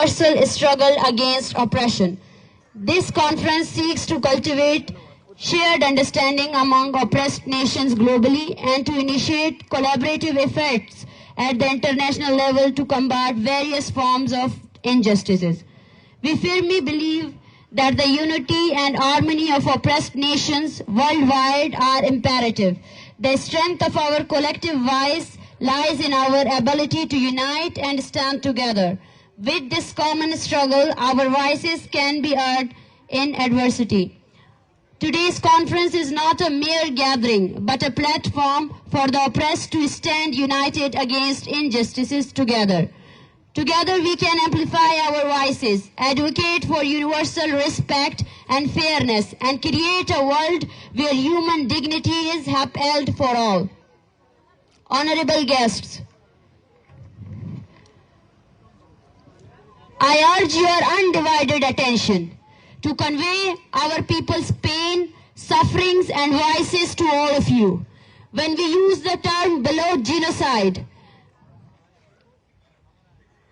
universal struggle against oppression. This conference seeks to cultivate shared understanding among oppressed nations globally and to initiate collaborative efforts at the international level to combat various forms of injustices. We firmly believe that the unity and harmony of oppressed nations worldwide are imperative. The strength of our collective voice lies in our ability to unite and stand together. With this common struggle, our voices can be heard in adversity. Today's conference is not a mere gathering, but a platform for the oppressed to stand united against injustices together. Together we can amplify our voices, advocate for universal respect and fairness, and create a world where human dignity is upheld for all. Honorable guests, I urge your undivided attention to convey our people's pain, sufferings, and voices to all of you. When we use the term Baloch genocide,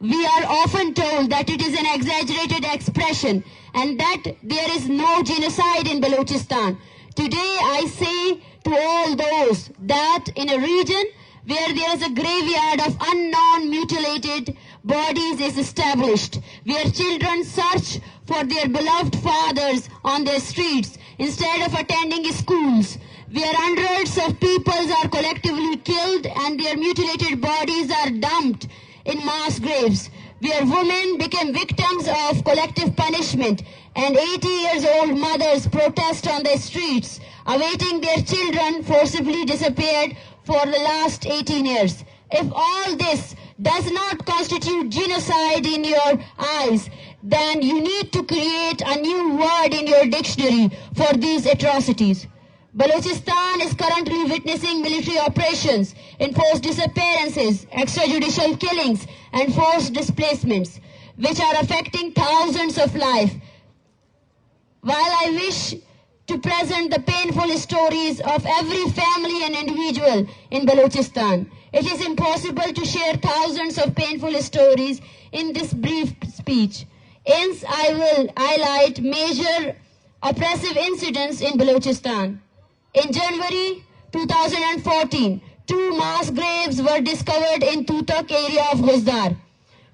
we are often told that it is an exaggerated expression and that there is no genocide in Balochistan. Today I say to all those that in a region where there is a graveyard of unknown mutilated bodies is established, where children search for their beloved fathers on their streets instead of attending schools, where hundreds of people are collectively killed and their mutilated bodies are dumped in mass graves, where women became victims of collective punishment and 80-year-old mothers protest on the streets, awaiting their children forcibly disappeared for the last 18 years. If all this does not constitute genocide in your eyes, then you need to create a new word in your dictionary for these atrocities. Balochistan is currently witnessing military operations, enforced disappearances, extrajudicial killings, and forced displacements, which are affecting thousands of lives. While I wish to present the painful stories of every family and individual in Balochistan, it is impossible to share thousands of painful stories in this brief speech. Hence, I will highlight major oppressive incidents in Balochistan. In January 2014, 2 mass graves were discovered in Tutak area of Guzdar,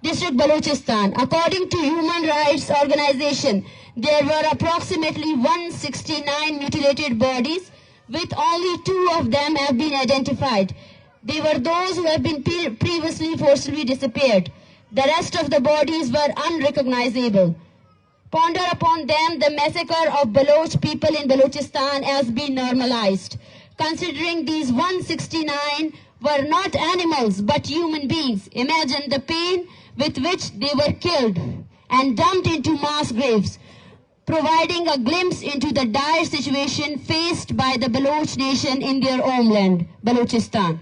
district Balochistan. According to human rights organization, there were approximately 169 mutilated bodies, with only 2 of them have been identified. They were those who have been previously forcibly disappeared. The rest of the bodies were unrecognizable. Ponder upon them, the massacre of Baloch people in Balochistan has been normalized. Considering these 169 were not animals but human beings, imagine the pain with which they were killed and dumped into mass graves, providing a glimpse into the dire situation faced by the Baloch nation in their homeland, Balochistan.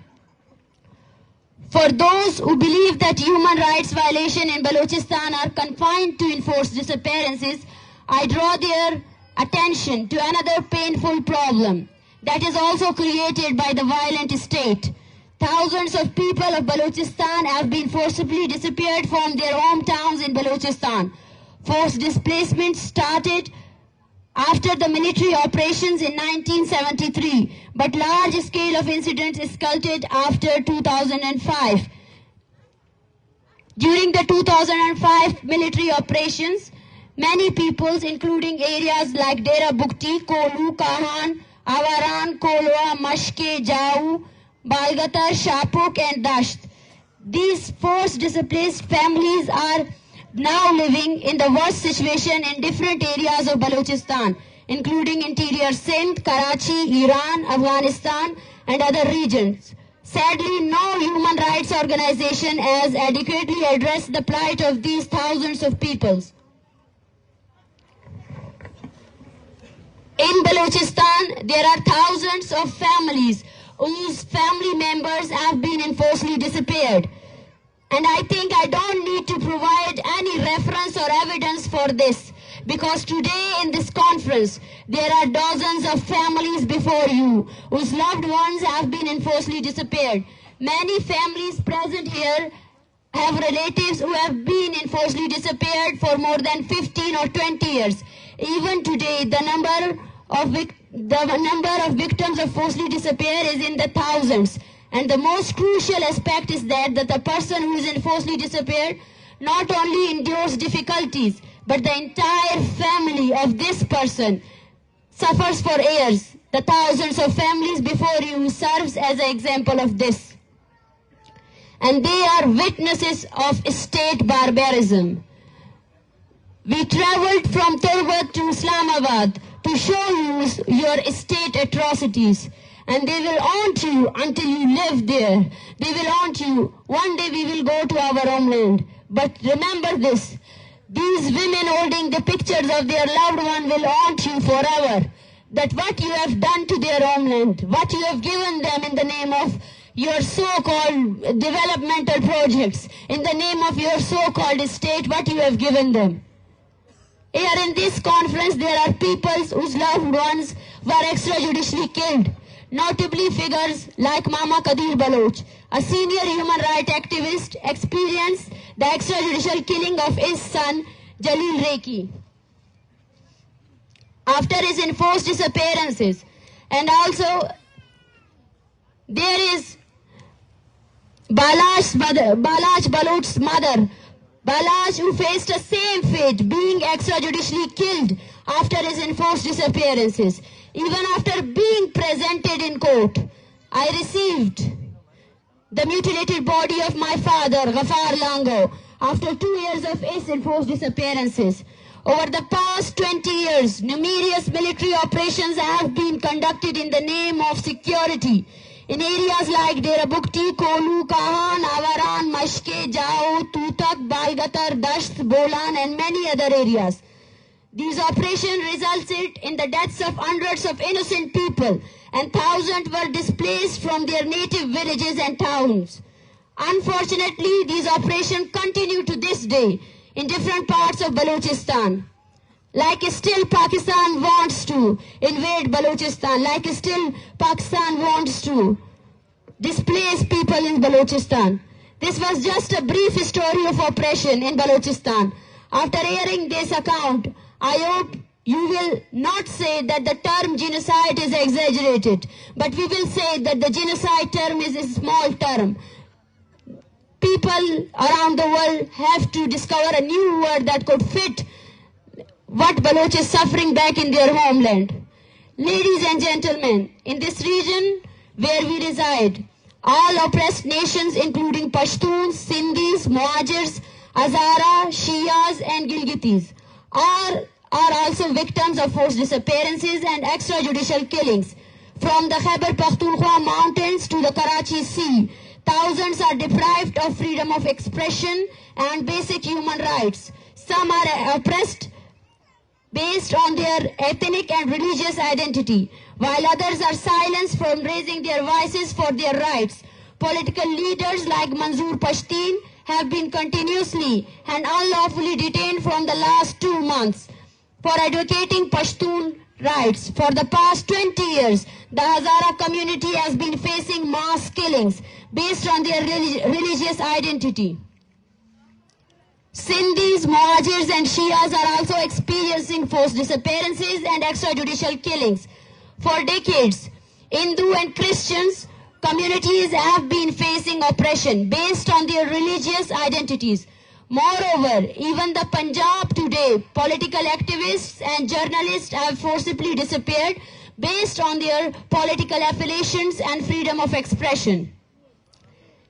For those who believe that human rights violations in Balochistan are confined to enforced disappearances, I draw their attention to another painful problem that is also created by the violent state. Thousands of people of Balochistan have been forcibly disappeared from their hometowns in Balochistan. Forced displacement started after the military operations in 1973, but large scale of incidents escalated after 2005. During the 2005 military operations, many peoples, including areas like Dera Bukti, Kolu, Kahan, Avaran, Kolwa, Mashke, Jau, Balgatar, Shapuk, and Dasht. These forced displaced families are now living in the worst situation in different areas of Balochistan, including interior Sindh, Karachi, Iran, Afghanistan, and other regions. Sadly, no human rights organization has adequately addressed the plight of these thousands of peoples. In Balochistan, there are thousands of families whose family members have been enforcedly disappeared. And I think I don't need to provide any reference or evidence for this, because today in this conference, there are dozens of families before you whose loved ones have been enforcedly disappeared. Many families present here have relatives who have been enforcedly disappeared for more than 15 or 20 years. Even today, the number of victims of forcibly disappear is in the thousands. And the most crucial aspect is that the person who is enforcedly disappeared not only endures difficulties, but the entire family of this person suffers for years. The thousands of families before you serves as an example of this. And they are witnesses of state barbarism. We traveled from Turbat to Islamabad to show you your state atrocities. And they will haunt you until you live there. They will haunt you. One day we will go to our homeland. But remember this, these women holding the pictures of their loved one will haunt you forever. That what you have done to their homeland, what you have given them in the name of your so-called developmental projects, in the name of your so-called state, what you have given them. Here in this conference, there are people whose loved ones were extrajudicially killed. Notably figures like Mama Kadir Baloch, a senior human rights activist, experienced the extrajudicial killing of his son, Jalil Reiki, after his enforced disappearances. And also, there is Baloch's mother, Baloch, who faced the same fate, being extrajudicially killed after his enforced disappearances. Even after being presented in court, I received the mutilated body of my father, Ghaffar Lango, after 2 years of his enforced disappearances. Over the past 20 years, numerous military operations have been conducted in the name of security in areas like Dera Bukti, Kolu, Kahan, Avaran, Mashke, Jao, Tutak, Balgatar, Dasht, Bolan, and many other areas. These operations resulted in the deaths of hundreds of innocent people, and thousands were displaced from their native villages and towns. Unfortunately, these operations continue to this day in different parts of Balochistan. Like still Pakistan wants to invade Balochistan, like still Pakistan wants to displace people in Balochistan. This was just a brief story of oppression in Balochistan. After hearing this account, I hope you will not say that the term genocide is exaggerated, but we will say that the genocide term is a small term. People around the world have to discover a new word that could fit what Baloch is suffering back in their homeland. Ladies and gentlemen, in this region where we reside, all oppressed nations including Pashtuns, Sindhis, Muhajirs, Hazara, Shias and Gilgitis are also victims of forced disappearances and extrajudicial killings. From the Khyber Pakhtunkhwa mountains to the Karachi Sea, thousands are deprived of freedom of expression and basic human rights. Some are oppressed based on their ethnic and religious identity, while others are silenced from raising their voices for their rights. Political leaders like Manzoor Pashtun have been continuously and unlawfully detained from the last 2 months for advocating Pashtun rights. For the past 20 years, the Hazara community has been facing mass killings based on their religious identity. Sindhis, Muhajirs and Shias are also experiencing forced disappearances and extrajudicial killings. For decades, Hindu and Christians communities have been facing oppression based on their religious identities. Moreover, even the Punjab today, political activists and journalists have forcibly disappeared based on their political affiliations and freedom of expression.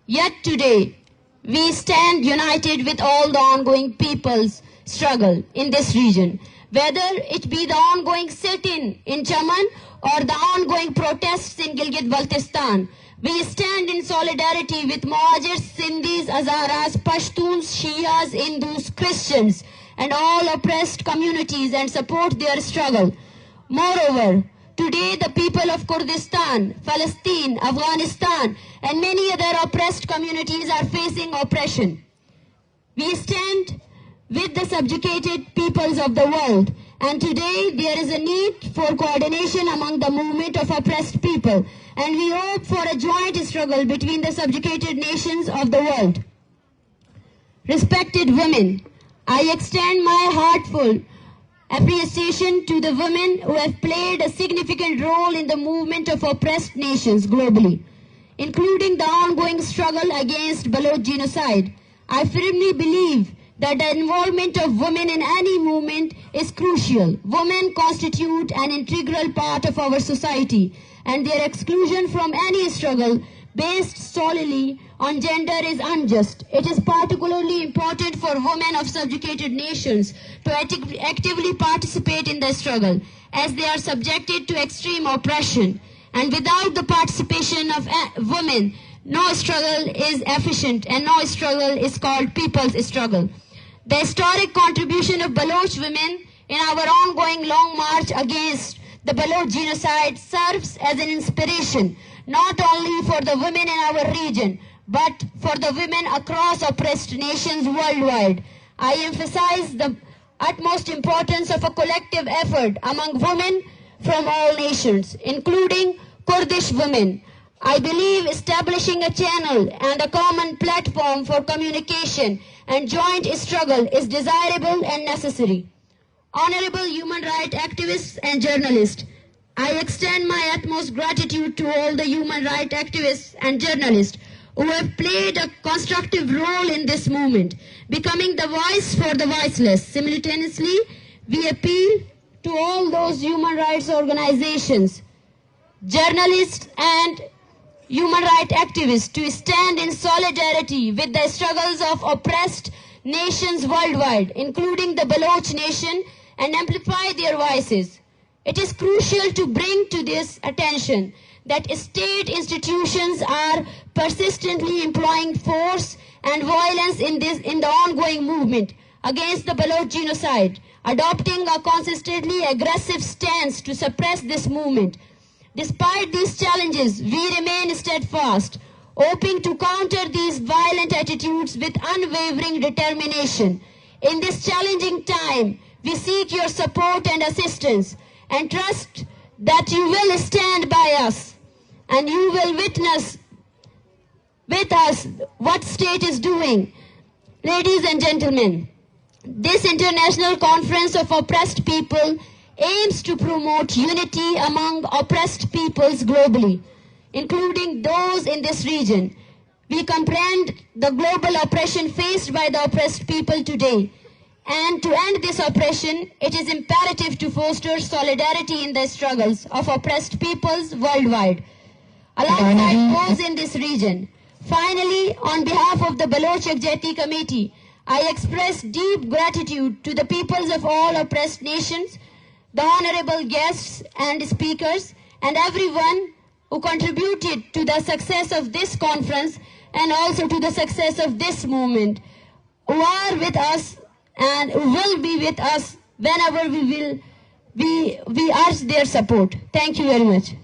Yet today, we stand united with all the ongoing people's struggle in this region, whether it be the ongoing sit-in in Chaman or the ongoing protests in Gilgit-Baltistan. We stand in solidarity with Muhajirs, Sindhis, Hazaras, Pashtuns, Shias, Hindus, Christians, and all oppressed communities and support their struggle. Moreover, today the people of Kurdistan, Palestine, Afghanistan, and many other oppressed communities are facing oppression. We stand with the subjugated peoples of the world, and today there is a need for coordination among the movement of oppressed people, and we hope for a joint struggle between the subjugated nations of the world. Respected women, I extend my heartfelt appreciation to the women who have played a significant role in the movement of oppressed nations globally, including the ongoing struggle against Baloch genocide. I firmly believe that the involvement of women in any movement is crucial. Women constitute an integral part of our society, and their exclusion from any struggle based solely on gender is unjust. It is particularly important for women of subjugated nations to actively participate in the struggle, as they are subjected to extreme oppression. And without the participation of women, no struggle is efficient and no struggle is called people's struggle. The historic contribution of Baloch women in our ongoing long march against the Baloch genocide serves as an inspiration not only for the women in our region, but for the women across oppressed nations worldwide. I emphasize the utmost importance of a collective effort among women from all nations, including Kurdish women. I believe establishing a channel and a common platform for communication and joint struggle is desirable and necessary. Honorable human rights activists and journalists, I extend my utmost gratitude to all the human rights activists and journalists who have played a constructive role in this movement, becoming the voice for the voiceless. Simultaneously, we appeal to all those human rights organizations, journalists and human rights activists to stand in solidarity with the struggles of oppressed nations worldwide, including the Baloch nation, and amplify their voices. It is crucial to bring to this attention that state institutions are persistently employing force and violence in the ongoing movement against the Baloch genocide, adopting a consistently aggressive stance to suppress this movement. Despite these challenges, we remain steadfast, hoping to counter these violent attitudes with unwavering determination. In this challenging time, we seek your support and assistance, and trust that you will stand by us and you will witness with us what state is doing. Ladies and gentlemen, this International Conference of Oppressed People aims to promote unity among oppressed peoples globally, including those in this region. We comprehend the global oppression faced by the oppressed people today. And to end this oppression, it is imperative to foster solidarity in the struggles of oppressed peoples worldwide, alongside those in this region. Finally, on behalf of the Baloch Ekjehti Committee, I express deep gratitude to the peoples of all oppressed nations, the honorable guests and speakers, and everyone who contributed to the success of this conference and also to the success of this movement, who are with us and will be with us whenever we urge their support. Thank you very much.